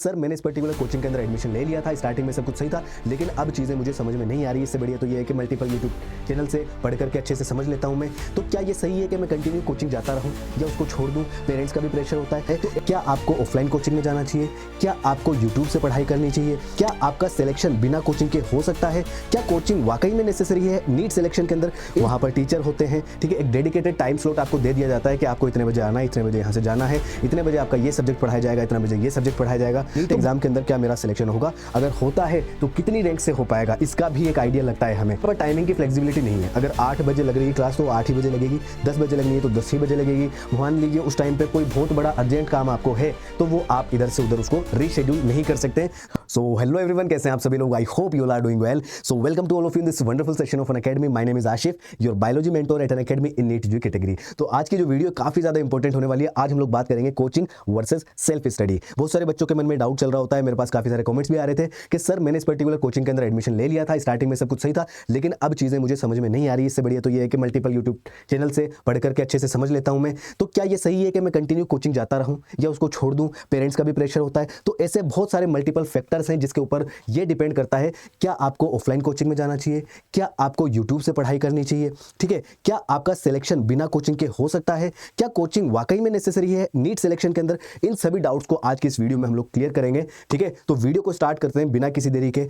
Sir मैंने इस particular coaching के अंदर एडमिशन ले लिया था, स्टार्टिंग में सब कुछ सही था, लेकिन अब चीज़ें मुझे समझ में नहीं आ रही। इससे बढ़िया तो ये है कि मल्टीपल यूट्यूब चैनल से पढ़ करके अच्छे से समझ लेता हूँ मैं। तो क्या ये सही है कि मैं कंटिन्यू कोचिंग जाता रहूँ या उसको छोड़ दूँ? पेरेंट्स का भी प्रेशर होता है। तो क्या आपको ऑफलाइन कोचिंग में जाना चाहिए? क्या आपको यूट्यूब से पढ़ाई करनी चाहिए? क्या आपका सिलेक्शन बिना कोचिंग के हो सकता है? क्या कोचिंग वाकई में नेसेसरी है? नीट सिलेक्शन के अंदर वहाँ पर टीचर होते हैं, ठीक है, एक डेडिकेटेड टाइम स्लॉट आपको दे दिया जाता है कि आपको इतने बजे आना है, इतने बजे यहाँ से जाना है, इतने बजे आपका ये सब्जेक्ट पढ़ाया जाएगा, इतने बजे ये सब्जेक्ट पढ़ाया जाएगा। नीट एग्जाम के अंदर क्या मेरा सिलेक्शन होगा? अगर होता है तो कितनी रैंक से हो पाएगा, इसका भी एक आइडिया लगता है हमें। पर टाइमिंग की फ्लेक्सिबिलिटी नहीं है। अगर 8 बजे लग रही है क्लास तो 8 ही बजे लगेगी, 10 बजे लगनी है तो 10 ही बजे लगेगी। मान लीजिए उस टाइम पे कोई बहुत बड़ा अर्जेंट काम आपको है तो वो आप इधर से उधर उसको रीशेड्यूल नहीं कर सकते। सो हेलो एवरीवन, कैसे हैं आप सभी लोग? I hope you are doing well. So welcome to all of you in this wonderful session of N academy. My name is Ashif, your biology mentor at N academy in NEET JEE category. तो आज की जो video काफी ज्यादा important होने वाली है। आज हम लोग बात करेंगे कोचिंग वर्सेस सेल्फ स्टडी। बहुत सारे बच्चों के मन में डाउट चल रहा होता है, मेरे पास काफी सारे कमेंट्स भी आ रहे थे कि सर मैंने इस पर्टिकुलर कोचिंग के अंदर एडमिशन ले लिया था, स्टार्टिंग में सब कुछ सही था, लेकिन अब चीजें मुझे समझ में नहीं आ रही। इससे बढ़िया तो ये है कि मल्टीपल यूट्यूब चैनल से पढ़ करके अच्छे से समझ लेता हूं मैं। तो क्या ये सही है कि मैं कंटिन्यू कोचिंग जाता रहूं या उसको छोड़ दूं? पेरेंट्स का भी प्रेशर होता है। तो ऐसे बहुत सारे मल्टीपल फैक्टर्स हैं जिसके ऊपर ये डिपेंड करता है। क्या आपको ऑफलाइन कोचिंग में जाना चाहिए? क्या आपको यूट्यूब से पढ़ाई करनी चाहिए? ठीक है, क्या आपका सिलेक्शन बिना कोचिंग के हो सकता है? क्या कोचिंग वाकई में नेसेसरी है नीट सिलेक्शन के अंदर? इन सभी डाउट्स को आज की इस वीडियो में हम लोग क्लियर करेंगे। ठीक है, तो वीडियो को स्टार्ट करते हैं बिना किसी देरी के।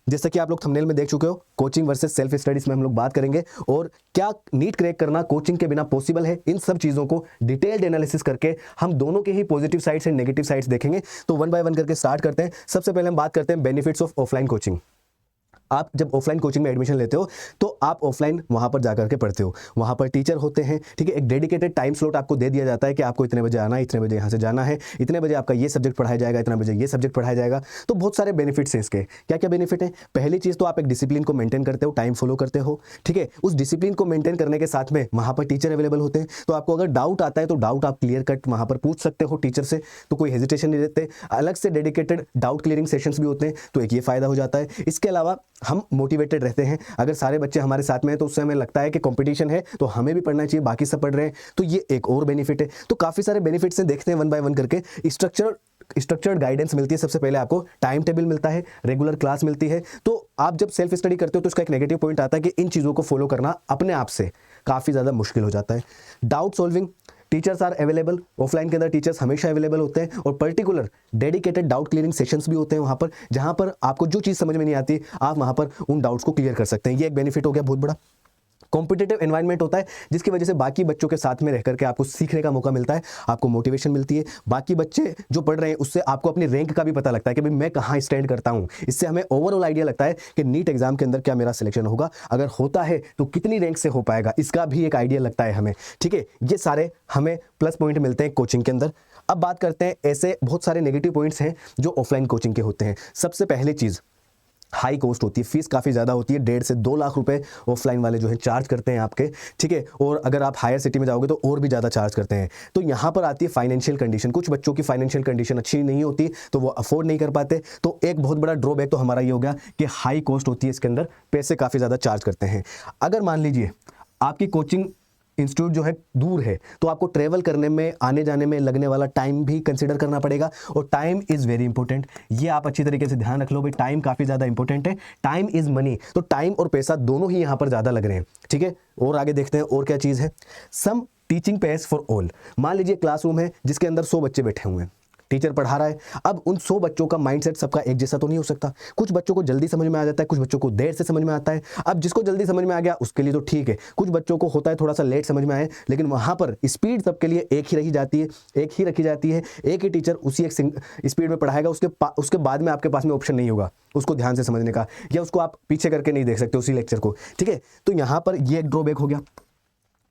जैसा कि आप लोग थंबनेल में देख चुके हो, कोचिंग वर्सेस सेल्फ स्टडीज में हम लोग बात करेंगे और क्या नीट क्रैक करना कोचिंग के बिना पॉसिबल है। इन सब चीजों को डिटेल्ड एनालिसिस करके हम दोनों के ही positive sides and negative sides देखेंगे। तो वन बाय वन करके स्टार्ट करते हैं। सबसे पहले हम बात करते हैं बेनिफिट्स ऑफ ऑफलाइन कोचिंग। आप जब ऑफलाइन कोचिंग में एडमिशन लेते हो तो आप ऑफलाइन वहां पर जाकर के पढ़ते हो, वहां पर टीचर होते हैं, ठीक है, एक डेडिकेटेड टाइम स्लॉट आपको दे दिया जाता है कि आपको इतने बजे आना है, इतने बजे यहाँ से जाना है, इतने बजे आपका ये सब्जेक्ट पढ़ाया जाएगा, इतने बजे ये सब्जेक्ट पढ़ाया जाएगा। तो बहुत सारे बेनिफिट्स हैं इसके। क्या क्या बेनिफिट है? पहली चीज तो आप एक डिसिप्लिन को मेंटेन करते हो, टाइम फॉलो करते हो, ठीक है। उस डिसिप्लिन को मेंटेन करने के साथ में वहां पर टीचर अवेलेबल होते हैं, तो आपको अगर डाउट आता है तो डाउट आप क्लियर कट वहां पर पूछ सकते हो टीचर से, तो कोई हेजिटेशन नहीं देते। अलग से डेडिकेटेड डाउट क्लियरिंग सेशंस भी होते हैं, तो एक ये फायदा हो जाता है। इसके अलावा हम मोटिवेटेड रहते हैं। अगर सारे बच्चे हमारे साथ में हैं तो उससे हमें लगता है कि कंपटीशन है तो हमें भी पढ़ना चाहिए, बाकी सब पढ़ रहे हैं, तो ये एक और बेनिफिट है। तो काफी सारे बेनिफिट्स हैं, देखते हैं वन बाय वन करके। स्ट्रक्चर्ड गाइडेंस मिलती है, सबसे पहले आपको टाइम टेबल मिलता है, रेगुलर क्लास मिलती है। तो आप जब सेल्फ स्टडी करते हो तो इसका एक नेगेटिव पॉइंट आता है कि इन चीजों को फॉलो करना अपने आप से काफी ज्यादा मुश्किल हो जाता है। Doubt solving, teachers are available. Offline के अंदर टीचर्स हमेशा अवेलेबल होते हैं और particular dedicated doubt clearing sessions भी होते हैं वहां पर, जहां पर आपको जो चीज समझ में नहीं आती आप वहां पर उन डाउट्स को क्लियर कर सकते हैं। ये एक बेनिफिट हो गया बहुत बड़ा। कॉम्पिटिटिव एनवायरनमेंट होता है जिसकी वजह से बाकी बच्चों के साथ में रह करके आपको सीखने का मौका मिलता है, आपको मोटिवेशन मिलती है। बाकी बच्चे जो पढ़ रहे हैं उससे आपको अपनी रैंक का भी पता लगता है कि भाई मैं कहाँ स्टैंड करता हूँ। इससे हमें ओवरऑल आइडिया लगता है कि नीट एग्जाम के अंदर क्या मेरा सिलेक्शन होगा, अगर होता है तो कितनी रैंक से हो पाएगा, इसका भी एक आइडिया लगता है हमें। ठीक है, ये सारे हमें प्लस पॉइंट मिलते हैं कोचिंग के अंदर। अब बात करते हैं, ऐसे बहुत सारे नेगेटिव पॉइंट्स हैं जो ऑफलाइन कोचिंग के होते हैं। सबसे पहली चीज, हाई कॉस्ट होती है, फीस काफ़ी ज़्यादा होती है। 1.5 से 2 लाख रुपए ऑफलाइन वाले जो है चार्ज करते हैं आपके, ठीक है। और अगर आप हायर सिटी में जाओगे तो और भी ज़्यादा चार्ज करते हैं। तो यहाँ पर आती है फाइनेंशियल कंडीशन। कुछ बच्चों की फाइनेंशियल कंडीशन अच्छी नहीं होती तो वो अफोर्ड नहीं कर पाते। तो एक बहुत बड़ा ड्रॉबैक तो हमारा ये हो गया कि हाई कॉस्ट होती है, इसके अंदर पैसे काफ़ी ज़्यादा चार्ज करते हैं। अगर मान लीजिए आपकी कोचिंग इंस्टीट्यूट जो है दूर है तो आपको ट्रेवल करने में, आने जाने में लगने वाला टाइम भी कंसीडर करना पड़ेगा, और टाइम इज़ वेरी इंपॉर्टेंट। ये आप अच्छी तरीके से ध्यान रख लो भाई, टाइम काफ़ी ज़्यादा इंपॉर्टेंट है। टाइम इज़ मनी, तो टाइम और पैसा दोनों ही यहाँ पर ज़्यादा लग रहे हैं, ठीक है। और आगे देखते हैं और क्या चीज़ है। सम टीचिंग पेस फॉर ऑल। मान लीजिए क्लासरूम है जिसके अंदर 100 बच्चे बैठे हुए हैं, टीचर पढ़ा रहा है। अब उन 100 बच्चों का माइंडसेट सबका एक जैसा तो नहीं हो सकता। कुछ बच्चों को जल्दी समझ में आ जाता है, कुछ बच्चों को देर से समझ में आता है। अब जिसको जल्दी समझ में आ गया उसके लिए तो ठीक है, कुछ बच्चों को होता है थोड़ा सा लेट समझ में आए, लेकिन वहां पर स्पीड सबके लिए एक ही रखी जाती है, एक ही टीचर उसी एक स्पीड में पढ़ाएगा। उसके बाद में आपके पास में ऑप्शन नहीं होगा उसको ध्यान से समझने का, या उसको आप पीछे करके नहीं देख सकते उसी लेक्चर को, ठीक है। तो यहाँ पर ये एक ड्रॉबैक हो गया,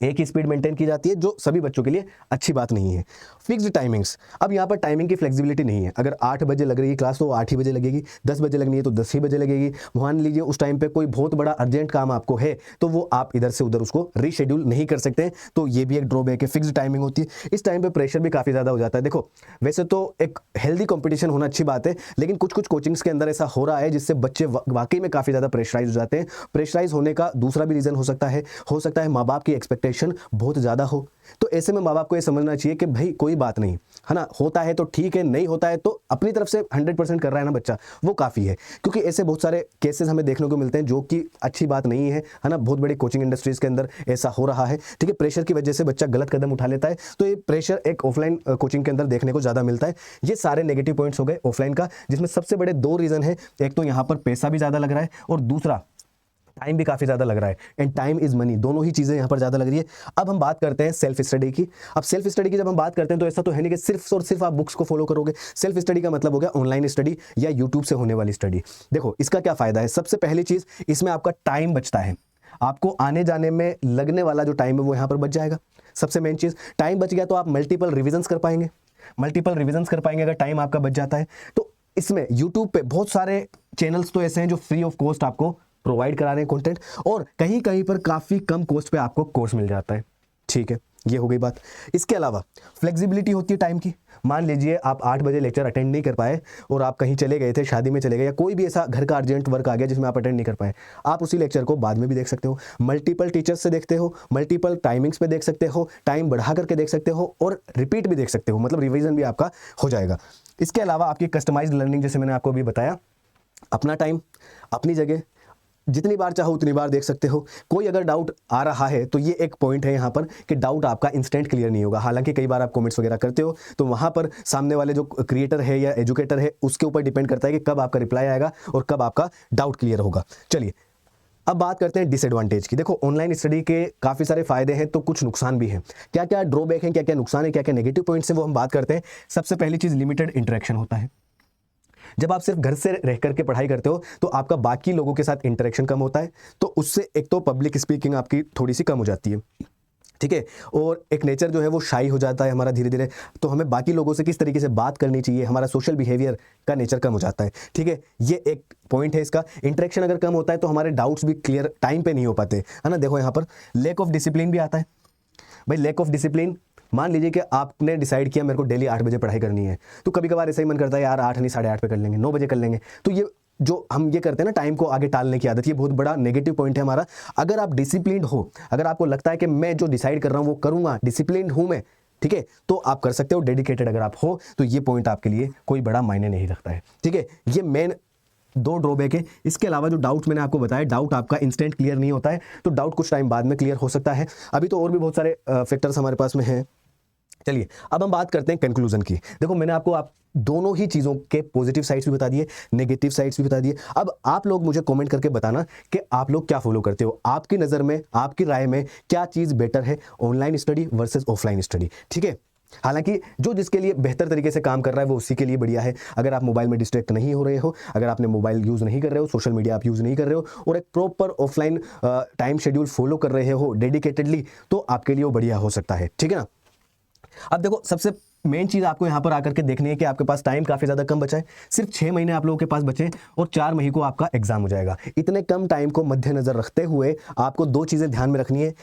एक ही स्पीड मेंटेन की जाती है जो सभी बच्चों के लिए अच्छी बात नहीं है। फिक्स्ड टाइमिंग्स, अब यहाँ पर टाइमिंग की फ्लेक्सिबिलिटी नहीं है। अगर 8 बजे लग रही है क्लास तो 8 ही बजे लगेगी, 10 बजे लगनी है तो 10 ही बजे लगेगी। मान लीजिए उस टाइम पे कोई बहुत बड़ा अर्जेंट काम आपको है तो वो आप इधर से उधर उसको रीशेड्यूल नहीं कर सकते, तो ये भी एक ड्रॉबैक है। फिक्स्ड टाइमिंग होती है, इस टाइम पे प्रेशर भी काफ़ी ज़्यादा हो जाता है। देखो वैसे तो एक हेल्दी कॉम्पिटिशन होना अच्छी बात है, लेकिन कुछ कुछ कोचिंग्स के अंदर ऐसा हो रहा है जिससे बच्चे वाकई में काफ़ी ज़्यादा प्रेशराइज हो जाते हैं। प्रेशराइज होने का दूसरा भी रीज़न हो सकता है माँ बाप की एक्सपेक्टेशन प्रिपरेशन बहुत ज़्यादा हो। तो ऐसे में माँ बाप को ये समझना चाहिए कि भाई कोई बात नहीं है ना, होता है तो ठीक है, नहीं होता है तो अपनी तरफ से 100% कर रहा है ना बच्चा, वो काफ़ी है। क्योंकि ऐसे बहुत सारे केसेस हमें देखने को मिलते हैं जो कि अच्छी बात नहीं है ना। बहुत बड़ी कोचिंग इंडस्ट्रीज़ के अंदर ऐसा हो रहा है, ठीक है। प्रेशर की वजह से बच्चा गलत कदम उठा लेता है, तो ये प्रेशर एक ऑफलाइन कोचिंग के अंदर देखने को ज़्यादा मिलता है। ये सारे नेगेटिव पॉइंट्स हो गए ऑफलाइन का, जिसमें सबसे बड़े 2 रीज़न है। एक तो यहाँ पर पैसा भी ज़्यादा लग रहा है और दूसरा टाइम भी काफ़ी ज़्यादा लग रहा है। एंड टाइम इज़ मनी, दोनों ही चीज़ें यहाँ पर ज़्यादा लग रही है। अब हम बात करते हैं सेल्फ स्टडी की। अब सेल्फ स्टडी की जब हम बात करते हैं तो ऐसा तो है नहीं कि सिर्फ और सिर्फ आप बुक्स को फॉलो करोगे। सेल्फ स्टडी का मतलब हो गया ऑनलाइन स्टडी या यूट्यूब से होने वाली स्टडी। देखो इसका क्या फ़ायदा है, सबसे पहली चीज़ इसमें आपका टाइम बचता है। आपको आने जाने में लगने वाला जो टाइम है वो यहाँ पर बच जाएगा। सबसे मेन चीज़ टाइम बच गया तो आप मल्टीपल रिविजन्स कर पाएंगे। अगर टाइम आपका बच जाता है तो। इसमें यूट्यूब पे बहुत सारे चैनल्स तो ऐसे हैं जो फ्री ऑफ कॉस्ट आपको प्रोवाइड करा रहे हैं कंटेंट, और कहीं कहीं पर काफ़ी कम कॉस्ट पे आपको कोर्स मिल जाता है, ठीक है। ये हो गई बात। इसके अलावा फ्लेक्सिबिलिटी होती है टाइम की। मान लीजिए आप 8 बजे लेक्चर अटेंड नहीं कर पाए और आप कहीं चले गए थे, शादी में चले गए, या कोई भी ऐसा घर का अर्जेंट वर्क आ गया जिसमें आप अटेंड नहीं कर पाए, आप उसी लेक्चर को बाद में भी देख सकते हो। मल्टीपल टीचर्स से देखते हो, मल्टीपल टाइमिंग्स पे देख सकते हो, टाइम बढ़ा करके देख सकते हो और रिपीट भी देख सकते हो, मतलब रिविजन भी आपका हो जाएगा। इसके अलावा आपकी कस्टमाइज्ड लर्निंग, जैसे मैंने आपको अभी बताया, अपना टाइम अपनी जगह, जितनी बार चाहो उतनी बार देख सकते हो। कोई अगर डाउट आ रहा है तो ये एक पॉइंट है यहाँ पर कि डाउट आपका इंस्टेंट क्लियर नहीं होगा। हालांकि कई बार आप कमेंट्स वगैरह करते हो तो वहाँ पर सामने वाले जो क्रिएटर है या एजुकेटर है उसके ऊपर डिपेंड करता है कि कब आपका रिप्लाई आएगा और कब आपका डाउट क्लियर होगा। चलिए अब बात करते हैं डिसएडवांटेज की। देखो ऑनलाइन स्टडी के काफ़ी सारे फायदे हैं तो कुछ नुकसान भी हैं। क्या क्या ड्रॉबैक हैं, क्या क्या नुकसान है, क्या क्या नेगेटिव पॉइंट्स हैं, वो हम बात करते हैं। सबसे पहली चीज़ लिमिटेड इंटरेक्शन होता है। जब आप सिर्फ घर से रह करके पढ़ाई करते हो तो आपका बाकी लोगों के साथ इंटरेक्शन कम होता है, तो उससे एक तो पब्लिक स्पीकिंग आपकी थोड़ी सी कम हो जाती है, ठीक है। और एक नेचर जो है वो शाई हो जाता है हमारा धीरे धीरे, तो हमें बाकी लोगों से किस तरीके से बात करनी चाहिए, हमारा सोशल बिहेवियर का नेचर कम हो जाता है, ठीक है। ये एक पॉइंट है इसका। इंटरेक्शन अगर कम होता है तो हमारे डाउट्स भी क्लियर टाइम पे नहीं हो पाते, है ना। देखो यहाँ पर लैक ऑफ डिसिप्लिन भी आता है। भाई लैक ऑफ डिसिप्लिन, मान लीजिए कि आपने डिसाइड किया मेरे को डेली 8 बजे पढ़ाई करनी है, तो कभी कभार ऐसा ही मन करता है यार 8 नहीं 8:30 पे कर लेंगे, 9 बजे कर लेंगे। तो ये जो हम ये करते हैं ना टाइम को आगे टालने की आदत, ये बहुत बड़ा नेगेटिव पॉइंट है हमारा। अगर आप डिसिप्लिन्ड हो, अगर आपको लगता है कि मैं जो डिसाइड कर रहा हूँ वो करूँगा, डिसिप्लिन्ड हूँ मैं, ठीक है, तो आप कर सकते हो। डेडिकेटेड अगर आप हो तो ये पॉइंट आपके लिए कोई बड़ा मायने नहीं रखता है, ठीक है। ये मेन 2 ड्रॉबैक है। इसके अलावा जो डाउट मैंने आपको बताया, डाउट आपका इंस्टेंट क्लियर नहीं होता है, तो डाउट कुछ टाइम बाद में क्लियर हो सकता है। अभी तो और भी बहुत सारे फैक्टर्स हमारे पास में हैं। चलिए अब हम बात करते हैं कंक्लूजन की। देखो मैंने आपको आप दोनों ही चीज़ों के पॉजिटिव साइड्स भी बता दिए, नेगेटिव साइड्स भी बता दिए। अब आप लोग मुझे कमेंट करके बताना कि आप लोग क्या फॉलो करते हो, आपकी नज़र में, आपकी राय में क्या चीज़ बेटर है, online study versus offline study, ठीक है। हालांकि जो जिसके लिए बेहतर तरीके से काम कर रहा है वो उसी के लिए बढ़िया है। अगर आप मोबाइल में डिस्ट्रैक्ट नहीं हो रहे हो, अगर आपने मोबाइल यूज़ नहीं कर रहे हो, सोशल मीडिया आप यूज़ नहीं कर रहे हो और एक proper offline time schedule follow कर रहे हो डेडिकेटेडली, तो आपके लिए वो बढ़िया हो सकता है, ठीक है ना। अब देखो सबसे मेन चीज़ आपको यहाँ पर आकर के देखनी है कि आपके पास टाइम काफ़ी ज़्यादा कम बचा है। सिर्फ 6 महीने आप लोगों के पास बचे और 4 मई को आपका एग्जाम हो जाएगा। इतने कम टाइम को मद्देनजर रखते हुए आपको 2 चीज़ें ध्यान में रखनी है।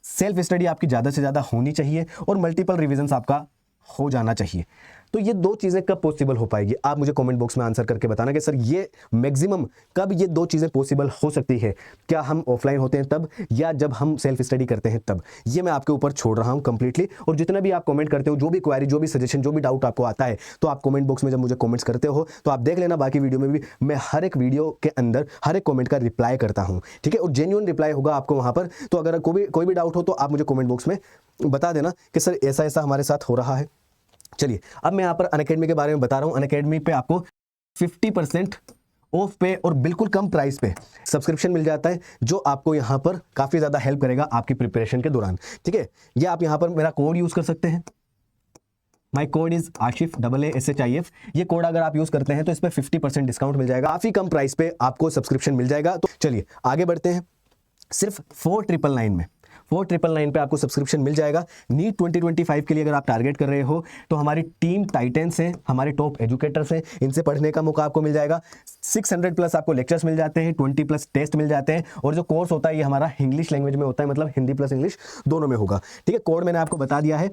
सेल्फ स्टडी आपकी ज़्यादा से ज़्यादा होनी चाहिए और मल्टीपल रिविजन्स आपका हो जाना चाहिए। तो ये 2 चीज़ें कब पॉसिबल हो पाएगी, आप मुझे कमेंट बॉक्स में आंसर करके बताना कि सर ये मैक्सिमम कब ये 2 चीज़ें पॉसिबल हो सकती है। क्या हम ऑफलाइन होते हैं तब, या जब हम सेल्फ स्टडी करते हैं तब। ये मैं आपके ऊपर छोड़ रहा हूँ कंप्लीटली। और जितना भी आप कमेंट करते हो, जो भी क्वेरी, जो भी सजेशन, जो भी डाउट आपको आता है, तो आप कमेंट बॉक्स में जब मुझे कमेंट्स करते हो तो आप देख लेना, बाकी वीडियो में भी मैं हर एक वीडियो के अंदर हर एक कमेंट का रिप्लाई करता हूँ, ठीक है। और जेन्युइन रिप्लाई होगा आपको वहाँ पर। तो अगर कोई भी डाउट हो तो आप मुझे कमेंट बॉक्स में बता देना कि सर ऐसा ऐसा हमारे साथ हो रहा है। चलिए अब मैं यहाँ पर अनअकैडमी के बारे में बता रहा हूँ। अनअकैडमी पे आपको 50% ऑफ पे और बिल्कुल कम प्राइस पे सब्सक्रिप्शन मिल जाता है, जो आपको यहाँ पर काफ़ी ज़्यादा हेल्प करेगा आपकी प्रिपरेशन के दौरान, ठीक है। ये आप यहाँ पर मेरा कोड यूज़ कर सकते हैं। My code is Ashif AASHIF। ये कोड अगर आप यूज़ करते हैं तो इस पर 50% डिस्काउंट मिल जाएगा। काफ़ी कम प्राइस पे आपको सब्सक्रिप्शन मिल जाएगा। तो चलिए आगे बढ़ते हैं। सिर्फ 4999 में 4999 पे आपको सब्सक्रिप्शन मिल जाएगा। नीट 2025 के लिए अगर आप टारगेट कर रहे हो तो हमारी टीम टाइटन्स हैं, हमारे टॉप एजुकेटर्स हैं, इनसे पढ़ने का मौका आपको मिल जाएगा। 600 प्लस आपको लेक्चर्स मिल जाते हैं, 20 प्लस टेस्ट मिल जाते हैं। और जो कोर्स होता है ये हमारा इंग्लिश लैंग्वेज में होता है, मतलब हिंदी प्लस इंग्लिश दोनों में होगा, ठीक है। कोड मैंने आपको बता दिया है।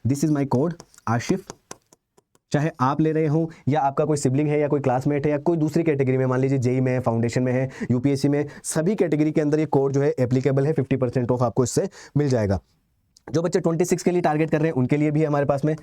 This is my code Ashif चाहे आप ले रहे हो या आपका कोई सिबलिंग है या कोई क्लासमेट है या कोई दूसरी कैटेगरी में, मान लीजिए जेई में है, फाउंडेशन में है, यूपीएससी में, सभी कैटेगरी के अंदर ये कोड जो है एप्लीकेबल है। 50% ऑफ आपको इससे मिल जाएगा। जो बच्चे 26 के लिए टारगेट कर रहे हैं उनके लिए भी हमारे पास में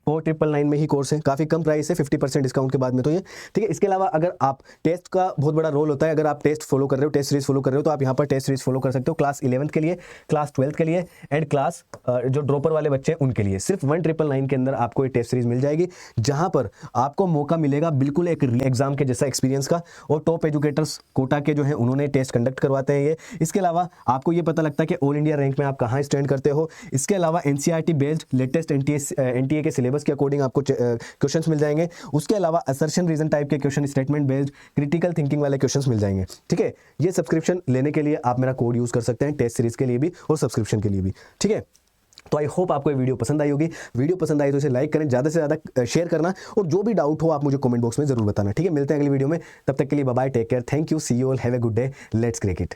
4999 में ही कोर्स है, काफ़ी कम प्राइस है 50% डिस्काउंट के बाद में तो ये, ठीक है। इसके अलावा अगर आप टेस्ट का बहुत बड़ा रोल होता है, अगर आप टेस्ट फॉलो कर रहे हो, टेस्ट सीरीज फॉलो कर रहे हो, तो आप यहाँ पर टेस्ट सीरीज फॉलो कर सकते हो क्लास 11th के लिए, क्लास 12th के लिए एंड क्लास जो ड्रॉपर वाले बच्चे हैं उनके लिए। सिर्फ 1999 के अंदर आपको ये टेस्ट सीरीज मिल जाएगी, जहाँ पर आपको मौका मिलेगा बिल्कुल एक एग्जाम के जैसा एक्सपीरियंस का, और टॉप एजुकेटर्स कोटा के जो है उन्होंने टेस्ट कंडक्ट करवाते हैं ये। इसके अलावा आपको ये पता लगता है कि ऑल इंडिया रैंक में आप कहाँ स्टैंड करते हो। इसके अलावा एनसीईआरटी बेस्ड लेटेस्ट एनटीए के सिलेबस के अकॉर्डिंग आपको क्वेश्चंस मिल जाएंगे। उसके अलावा असर्शन रीजन टाइप के question, statement based, critical thinking वाले क्वेश्चंस मिल जाएंगे, ठीक है। ये सब्सक्रिप्शन लेने के लिए आप मेरा कोड यूज कर सकते हैं, टेस्ट सीरीज के लिए भी और सब्सक्रिप्शन के लिए भी, ठीक है। तो आई होप आपको ये वीडियो पसंद आई होगी। वीडियो पसंद आई तो इसे लाइक करें, ज़्यादा से ज़्यादा शेयर करना, और जो भी डाउट हो आप मुझे कमेंट बॉक्स में जरूर बताना, ठीक है। मिलते हैं अगली वीडियो में, तब तक के लिए bye bye, take care, thank you, see you all, have a good day, let's crack it.